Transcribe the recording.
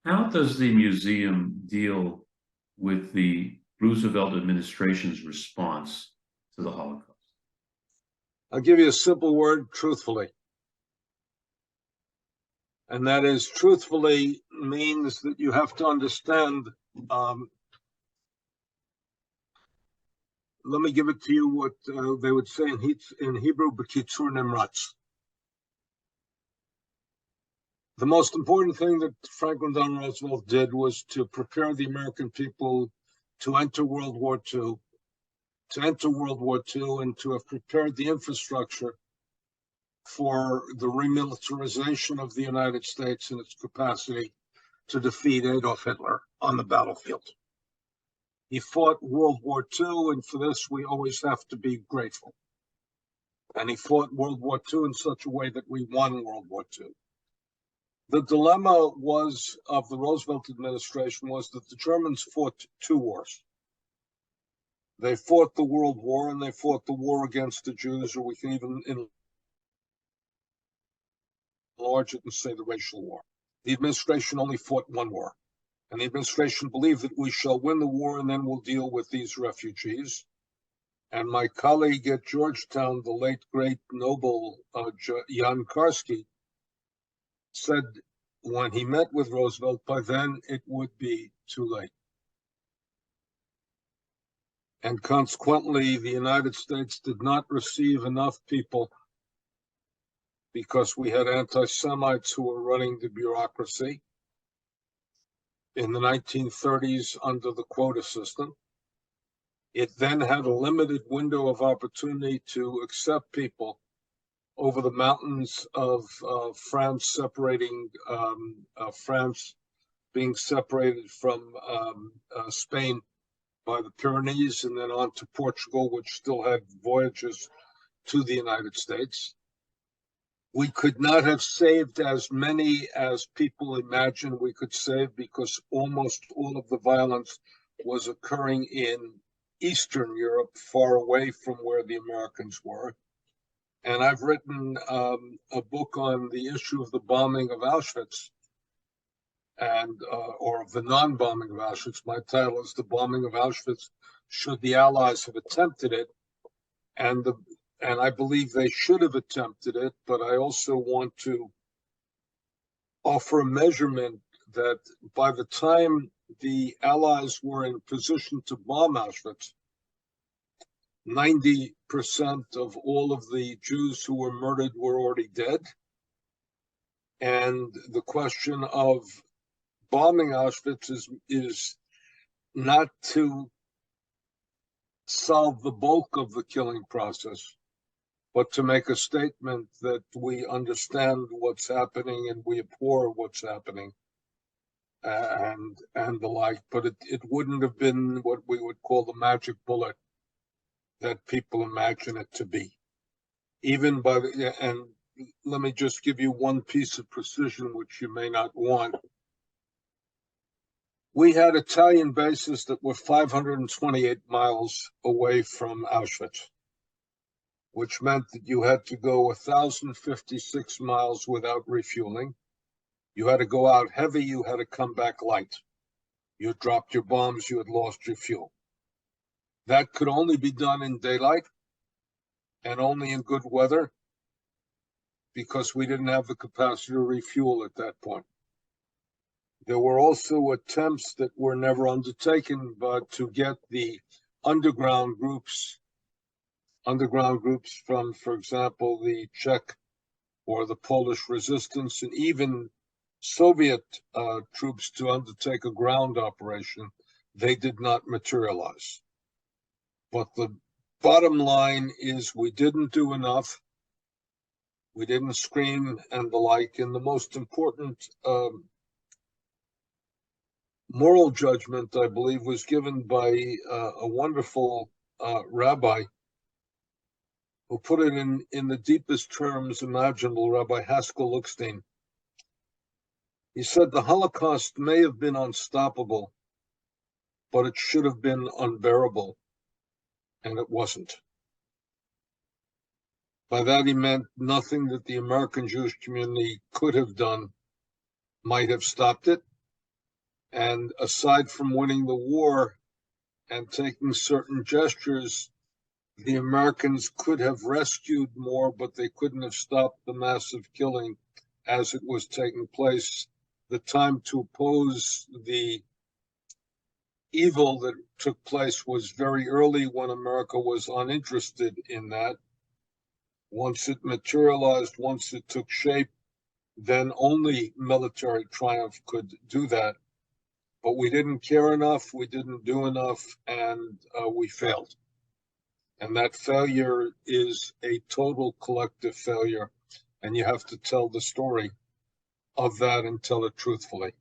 How does the museum deal with the Roosevelt administration's response to the Holocaust? I'll give you a simple word, truthfully. And that is, truthfully means that you have to understand. Let me give it to you what they would say in Hebrew, b'kitzur nimratz. The most important thing that Franklin Delano Roosevelt did was to prepare the American people to enter World War II, and to have prepared the infrastructure for the remilitarization of the United States and its capacity to defeat Adolf Hitler on the battlefield. He fought World War II, and for this we always have to be grateful. And he fought World War II in such a way that we won World War II. The dilemma of the Roosevelt administration was that the Germans fought two wars. They fought the World War, and they fought the war against the Jews, or we can even enlarge it and say the racial war. The administration only fought one war. And the administration believed that we shall win the war and then we'll deal with these refugees. And my colleague at Georgetown, the late, great Nobel Jan Karski, said when he met with Roosevelt, by then it would be too late. And consequently, the United States did not receive enough people because we had anti-Semites who were running the bureaucracy in the 1930s under the quota system. It then had a limited window of opportunity to accept people over the mountains of France, France being separated from Spain by the Pyrenees, and then on to Portugal, which still had voyages to the United States. We could not have saved as many as people imagine we could save because almost all of the violence was occurring in Eastern Europe, far away from where the Americans were. And I've written a book on the issue of the bombing of Auschwitz, and or of the non-bombing of Auschwitz. My title is "The Bombing of Auschwitz: Should the Allies Have Attempted It?" And I believe they should have attempted it, but I also want to offer a measurement that by the time the Allies were in position to bomb Auschwitz, 90% of all of the Jews who were murdered were already dead. And the question of bombing Auschwitz is not to solve the bulk of the killing process, but to make a statement that we understand what's happening and we abhor what's happening, and the like. But it wouldn't have been what we would call the magic bullet that people imagine it to be. Even by the, and let me just give you one piece of precision which you may not want. We had Italian bases that were 528 miles away from Auschwitz, which meant that you had to go 1,056 miles without refueling. You had to go out heavy, you had to come back light. You had dropped your bombs, you had lost your fuel. That could only be done in daylight and only in good weather because we didn't have the capacity to refuel at that point. There were also attempts that were never undertaken, but to get the underground groups from, for example, the Czech or the Polish resistance, and even Soviet troops to undertake a ground operation, they did not materialize. But the bottom line is we didn't do enough. We didn't scream and the like. And the most important moral judgment, I believe, was given by a wonderful rabbi who put it in the deepest terms imaginable, Rabbi Haskell Lookstein. He said the Holocaust may have been unstoppable, but it should have been unbearable, and it wasn't. By that he meant nothing that the American Jewish community could have done might have stopped it, And aside from winning the war and taking certain gestures, the Americans could have rescued more, but they couldn't have stopped the massive killing as it was taking place. The time to oppose the evil that took place was very early, when America was uninterested in that. Once it materialized, once it took shape, then only military triumph could do that. But we didn't care enough, we didn't do enough, and we failed. And that failure is a total collective failure. And you have to tell the story of that and tell it truthfully.